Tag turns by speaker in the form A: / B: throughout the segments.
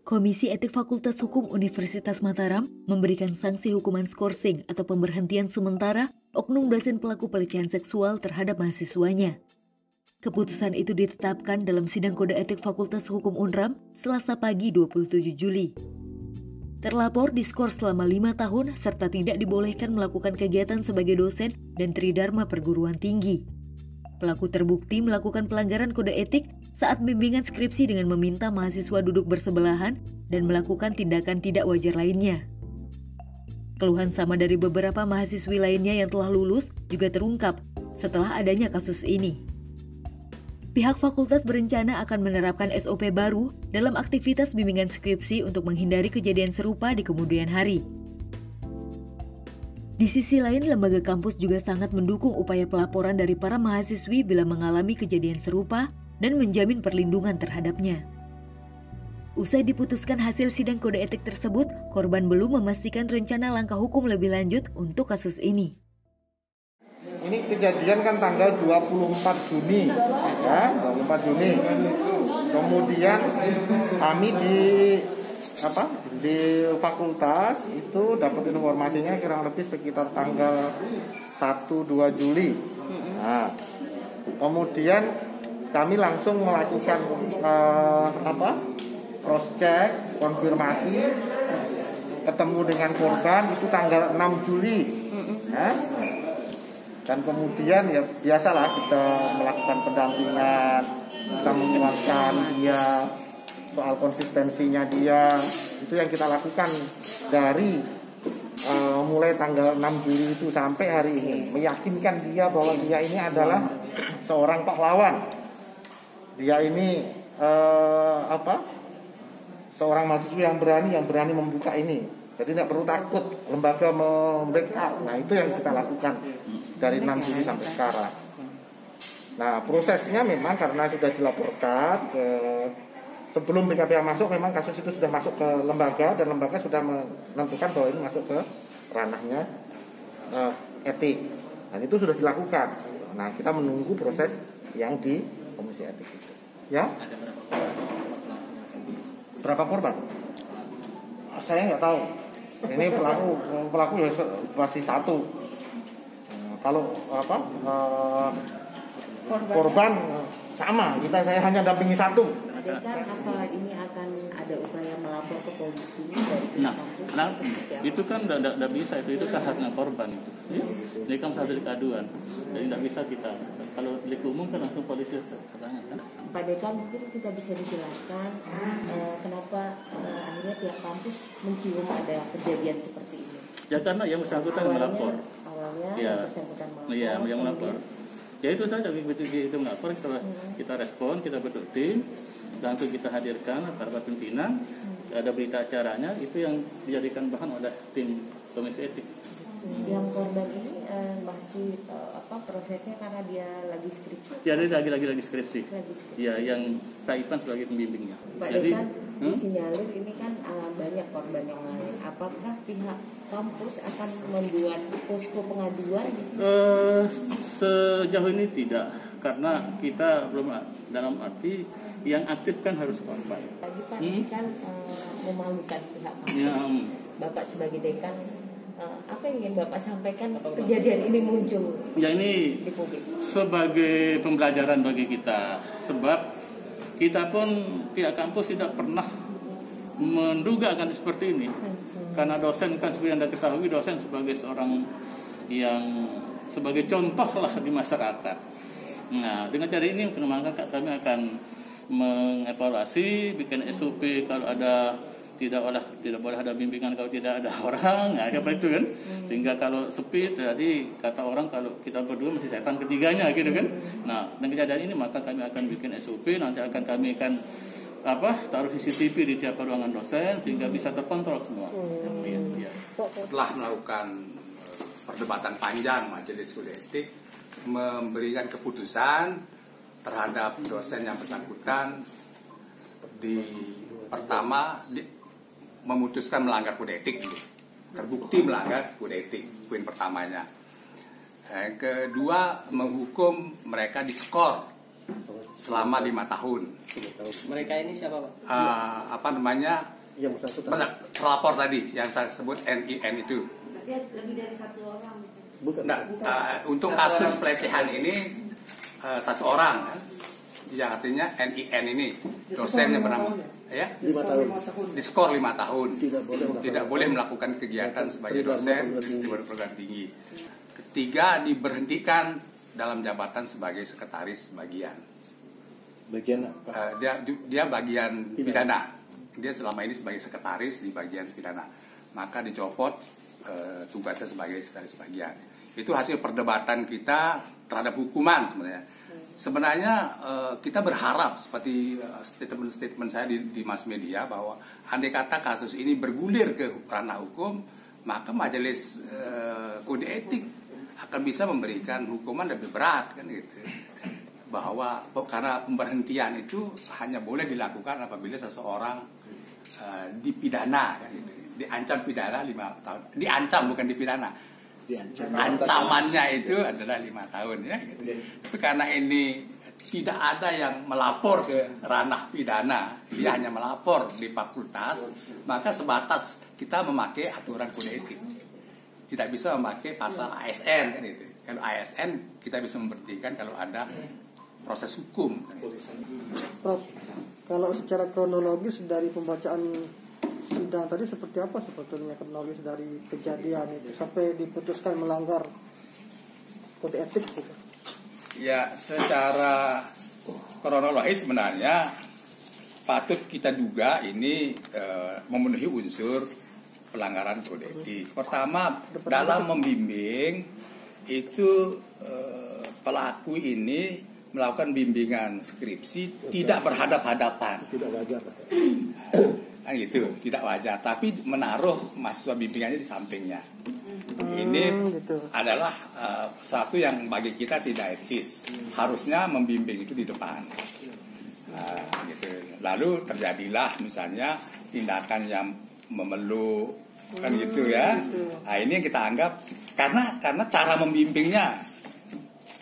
A: Komisi Etik Fakultas Hukum Universitas Mataram memberikan sanksi hukuman skorsing atau pemberhentian sementara oknum dosen pelaku pelecehan seksual terhadap mahasiswanya. Keputusan itu ditetapkan dalam sidang kode etik Fakultas Hukum Unram Selasa pagi 27 Juli. Terlapor diskors selama 5 tahun serta tidak dibolehkan melakukan kegiatan sebagai dosen dan tridharma perguruan tinggi. Pelaku terbukti melakukan pelanggaran kode etik saat bimbingan skripsi dengan meminta mahasiswa duduk bersebelahan dan melakukan tindakan tidak wajar lainnya. Keluhan sama dari beberapa mahasiswi lainnya yang telah lulus juga terungkap setelah adanya kasus ini. Pihak fakultas berencana akan menerapkan SOP baru dalam aktivitas bimbingan skripsi untuk menghindari kejadian serupa di kemudian hari. Di sisi lain, lembaga kampus juga sangat mendukung upaya pelaporan dari para mahasiswi bila mengalami kejadian serupa dan menjamin perlindungan terhadapnya. Usai diputuskan hasil sidang kode etik tersebut, korban belum memastikan rencana langkah hukum lebih lanjut untuk kasus ini.
B: Ini kejadian kan tanggal 24 Juni, ya, 24 Juni. Kemudian kami di fakultas itu dapat informasinya kurang lebih sekitar tanggal 1-2 Juli. Nah, kemudian kami langsung melakukan cross check, konfirmasi, ketemu dengan korban itu tanggal 6 Juli. Nah, dan kemudian ya biasalah kita melakukan pendampingan, kita menguatkan dia soal konsistensinya dia, itu yang kita lakukan dari mulai tanggal 6 Juli itu sampai hari ini, meyakinkan dia bahwa dia ini adalah seorang pahlawan. Dia ini seorang mahasiswa yang berani membuka ini. Jadi tidak perlu takut lembaga membackup. Nah, itu yang kita lakukan dari 6 Juli sampai sekarang. Nah, prosesnya memang karena sudah dilaporkan ke sebelum BKPH masuk, memang kasus itu sudah masuk ke lembaga dan lembaga sudah menentukan bahwa ini masuk ke ranahnya etik. Dan itu sudah dilakukan. Nah, kita menunggu proses yang di komisi etik itu. Ya? Berapa korban? Saya nggak tahu. Ini pelaku ya masih satu. Kalau korban sama, saya hanya dampingi satu.
C: Apa ini akan ada upaya melapor ke polisi dari
D: itu kan tidak bisa, itu kan haknya korban itu. Ini kan satu delik aduan, jadi tidak bisa kita. Kalau delik umum kan langsung polisi katanya kan.
C: Pak Dekan, mungkin kita bisa dijelaskan kenapa akhirnya pihak kampus mencium ada kejadian seperti ini?
D: Ya karena yang bersangkutan melapor.
C: Awalnya
D: ya,
C: yang bersangkutan melapor.
D: Iya, yang melapor. Ya itu saja begitu melapor, setelah kita respon, kita bentuk tim, langsung kita hadirkan para pimpinan, ada berita acaranya, itu yang dijadikan bahan oleh tim komisi etik.
C: Yang korban ini masih prosesnya karena dia lagi skripsi?
D: Ya, dia lagi skripsi. Ya, yang Kak Ipan sebagai pembimbingnya.
C: Pak Dekan, disinyalir ini kan banyak korban yang lain. Apakah pihak kampus akan membuat posko pengaduan di sini?
D: Sejauh ini tidak, karena kita belum, dalam arti yang aktif kan harus korban.
C: Tadi Pak, ini kan memalukan pihak kampus.
D: Ya,
C: Bapak sebagai dekan, apa yang ingin Bapak sampaikan kejadian ini muncul
D: ya ini
C: di publik?
D: Sebagai pembelajaran bagi kita, sebab kita pun pihak kampus tidak pernah menduga akan seperti ini. Karena dosen kan seperti yang Anda ketahui, dosen sebagai seorang yang sebagai contoh lah di masyarakat. Nah, dengan cara ini kami akan mengevaluasi, bikin SOP kalau ada tidak boleh ada bimbingan kalau tidak ada orang, ya apa itu kan, sehingga kalau sepi tadi kata orang kalau kita berdua masih setan ketiganya gitu kan. Nah, dengan kejadian ini maka kami akan bikin SOP, nanti kami akan taruh CCTV di tiap ruangan dosen sehingga bisa terkontrol semua. Ya.
E: Setelah melakukan perdebatan panjang, majelis kode etik memberikan keputusan terhadap dosen yang bersangkutan memutuskan melanggar kode etik, terbukti melanggar kode etik, poin pertamanya. Yang kedua, menghukum mereka diskor selama 5 tahun.
F: Mereka ini siapa, Pak? yang bersangkutan.
E: Terlapor tadi yang saya sebut NIN itu.
C: Lebih dari satu orang.
F: Bukan.
E: Nah, untuk kasus pelecehan ini satu orang, kan? Yang artinya NIN ini dosen yang bernama
F: 5 tahun.
E: diskor 5 tahun,
F: Tidak boleh
E: melakukan kegiatan sebagai dosen di perguruan tinggi. Ketiga, diberhentikan dalam jabatan sebagai sekretaris bagian.
F: Bagian apa?
E: Dia bagian pidana. Dia selama ini sebagai sekretaris di bagian pidana, maka dicopot tugasnya sebagai sekretaris bagian. Itu hasil perdebatan kita terhadap hukuman sebenarnya. Sebenarnya kita berharap seperti statement saya di mass media bahwa andai kata kasus ini bergulir ke ranah hukum, maka majelis kode etik akan bisa memberikan hukuman lebih berat kan gitu. Bahwa karena pemberhentian itu hanya boleh dilakukan apabila seseorang dipidana kan gitu. Diancam pidana 5 tahun. Diancam bukan dipidana. Ancamannya itu adalah 5 tahun ya gitu. Tapi karena ini tidak ada yang melapor ke ranah pidana, dia hanya melapor di fakultas, maka sebatas kita memakai aturan kode etik. Tidak bisa memakai pasal ASN kan itu. Kalau ASN kita bisa memberhentikan kalau ada proses hukum kan gitu.
G: Prof, kalau secara kronologis dari pembacaan sidang tadi seperti apa sebetulnya kronologis dari kejadian itu sampai diputuskan melanggar kode etik gitu?
E: Ya, secara kronologis sebenarnya patut kita duga ini memenuhi unsur pelanggaran kode etik. Pertama, dalam membimbing itu pelaku ini melakukan bimbingan skripsi tidak berhadap-hadapan.
F: Tidak wajar.
E: Kan gitu, tidak wajar. Tapi menaruh mahasiswa bimbingannya di sampingnya. Ini
G: gitu.
E: adalah satu yang bagi kita tidak etis. Harusnya membimbing itu di depan. Gitu. Lalu terjadilah misalnya tindakan yang memeluk kan gitu ya. Nah, ini yang kita anggap karena cara membimbingnya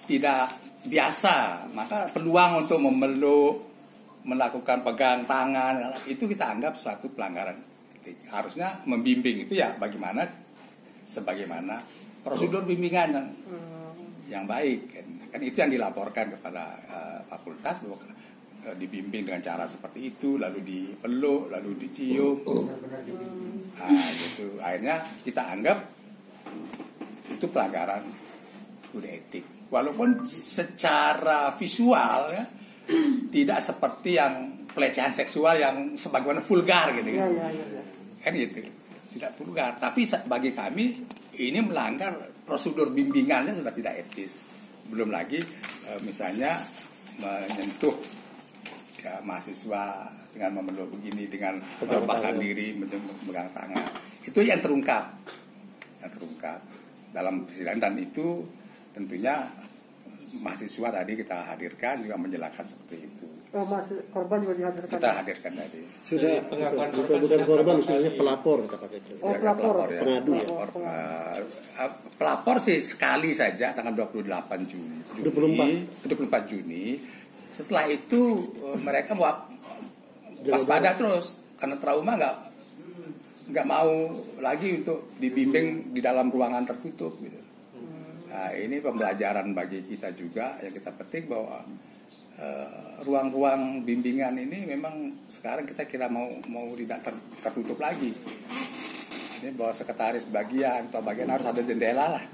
E: tidak biasa, maka peluang untuk memeluk, melakukan pegang tangan itu kita anggap suatu pelanggaran etik. Harusnya membimbing itu ya sebagaimana prosedur bimbingan yang baik kan itu yang dilaporkan kepada fakultas bahwa dibimbing dengan cara seperti itu, lalu dipeluk, lalu dicium. Nah, gitu. Akhirnya kita anggap itu pelanggaran kode etik. Walaupun secara visual ya tidak seperti yang pelecehan seksual yang sebagaimana vulgar gitu kan. Kan gitu. Tidak vulgar, tapi bagi kami ini melanggar prosedur bimbingannya sudah tidak etis. Belum lagi misalnya menyentuh ya, mahasiswa dengan memeluk begini, dengan merebahkan diri, memegang tangan. Itu yang terungkap dalam persidangan, dan itu tentunya mahasiswa tadi kita hadirkan juga menjelaskan seperti itu.
G: Oh, korban juga dihadirkan.
E: Kita hadirkan tadi.
F: Sudah bukan korban, istilahnya pelapor kita pakai.
G: Pelapor
E: Ya.
F: Pengadu ya.
E: Pelapor sih sekali saja tanggal 24 Juni. Setelah itu mereka waspada terus karena trauma nggak mau lagi untuk dibimbing di dalam ruangan tertutup gitu. Nah, ini pembelajaran bagi kita juga yang kita petik bahwa ruang-ruang bimbingan ini memang sekarang kita kira mau tidak tertutup lagi. Ini bahwa sekretaris bagian atau bagian harus ada jendela lah.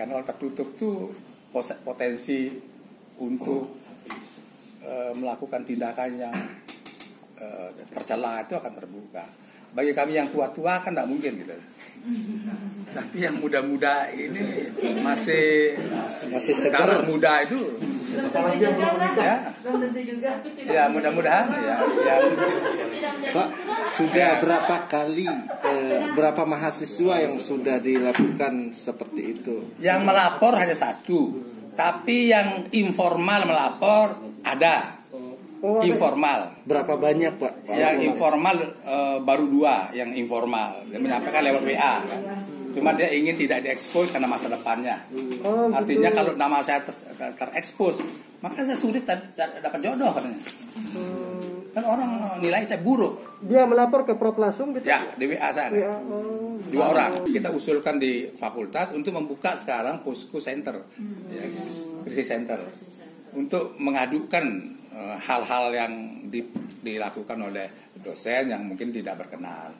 E: Karena kalau tertutup tuh potensi untuk melakukan tindakan yang tercela itu akan terbuka. Bagi kami yang tua-tua kan tidak mungkin gitu. Tapi yang muda-muda ini masih segar muda itu. Ya mudah-mudahan ya.
B: Pak, sudah berapa kali berapa mahasiswa yang sudah dilakukan seperti itu?
E: Yang melapor hanya satu, tapi yang informal melapor ada. Informal.
B: Berapa banyak, Pak?
E: Yang informal baru 2 yang informal. Dia menyampaikan lewat WA. Cuma dia ingin tidak diekspos karena masa depannya. Artinya kalau nama saya terekspos, maka saya sulit dapat jodoh katanya. Kan orang nilai saya buruk.
G: Dia melapor ke Prof langsung gitu?
E: Ya, di WA sana. Dua orang. Kita usulkan di fakultas untuk membuka sekarang posko center, ya, krisis center, untuk mengadukan hal-hal yang dilakukan oleh dosen yang mungkin tidak berkenan.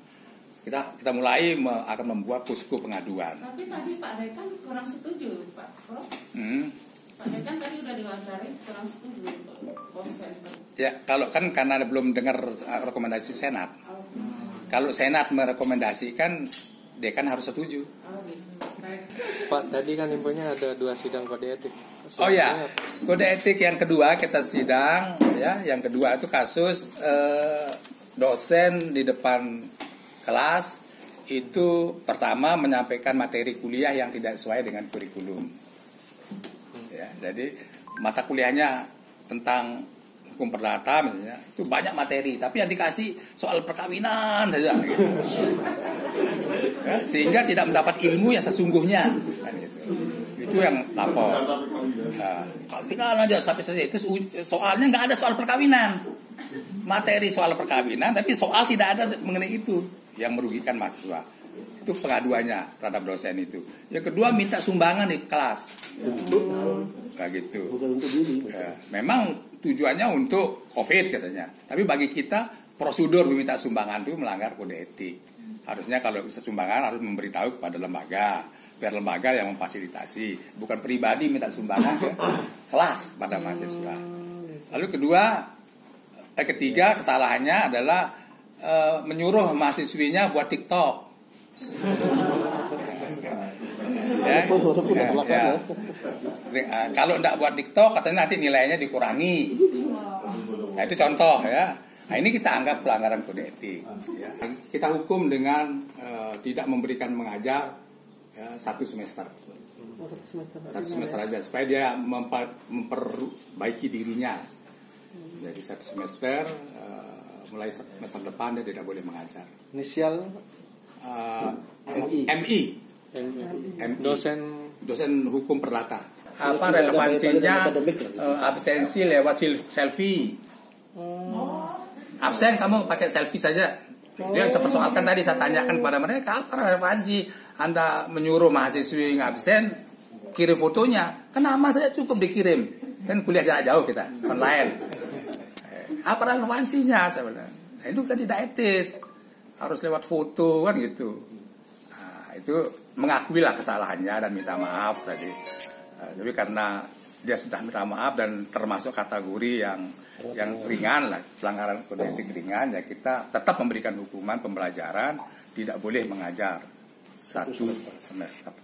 E: Kita mulai akan membuat posko pengaduan.
H: Tapi tadi Pak Dekan kurang setuju, Pak Prof. Pak Dekan tadi udah diwawancari kurang setuju post center.
E: Ya, kalau kan karena belum dengar rekomendasi Senat. Kalau Senat merekomendasikan, Dekan harus setuju.
I: Pak, tadi kan infonya ada 2 sidang kode etik.
E: Oh ya, kode etik yang kedua kita sidang, ya. Yang kedua itu kasus dosen di depan kelas itu pertama menyampaikan materi kuliah yang tidak sesuai dengan kurikulum. Ya, jadi mata kuliahnya tentang hukum perdata misalnya itu banyak materi, tapi yang dikasih soal perkawinan saja. Gitu. Ya, sehingga tidak mendapat ilmu yang sesungguhnya. Kan gitu. Itu yang lapor. Nah, perkawinan aja sampai saja itu soalnya nggak ada soal perkawinan. Materi soal perkawinan, tapi soal tidak ada mengenai itu, yang merugikan mahasiswa. Itu pengaduannya terhadap dosen itu. Yang kedua minta sumbangan di kelas. Kayak gitu. Ya, memang tujuannya untuk COVID katanya. Tapi bagi kita prosedur meminta sumbangan itu melanggar kode etik. Harusnya kalau bisa sumbangan harus memberitahu kepada lembaga, biar lembaga yang memfasilitasi, bukan pribadi minta sumbangan ke kelas pada mahasiswa. Lalu ketiga kesalahannya adalah menyuruh mahasiswinya buat TikTok. Kalau tidak buat TikTok katanya nanti nilainya dikurangi. Nah, itu contoh ya. Nah, ini kita anggap pelanggaran kode etik. Ya. Kita hukum dengan tidak memberikan mengajar ya, 1 semester. 1 semester aja supaya dia memperbaiki dirinya. Jadi 1 semester mulai semester depan dia tidak boleh mengajar.
G: Inisial
E: MI. Dosen hukum perdata. Apa relevansinya absensi lewat selfie? Absen kamu pakai selfie saja. Itu yang saya persoalkan tadi, saya tanyakan kepada mereka, apa relevansi Anda menyuruh mahasiswi absen kirim fotonya? Kan nama saya cukup dikirim. Kan kuliah jarak jauh kita online. Apa relevansinya sebenarnya? Nah, itu kan tidak etis. Harus lewat foto kan gitu. Nah, itu mengakuilah kesalahannya dan minta maaf tadi. Tapi karena dia sudah minta maaf dan termasuk kategori yang ringan lah, pelanggaran kode etik ringan, ya kita tetap memberikan hukuman pembelajaran, tidak boleh mengajar 1 semester.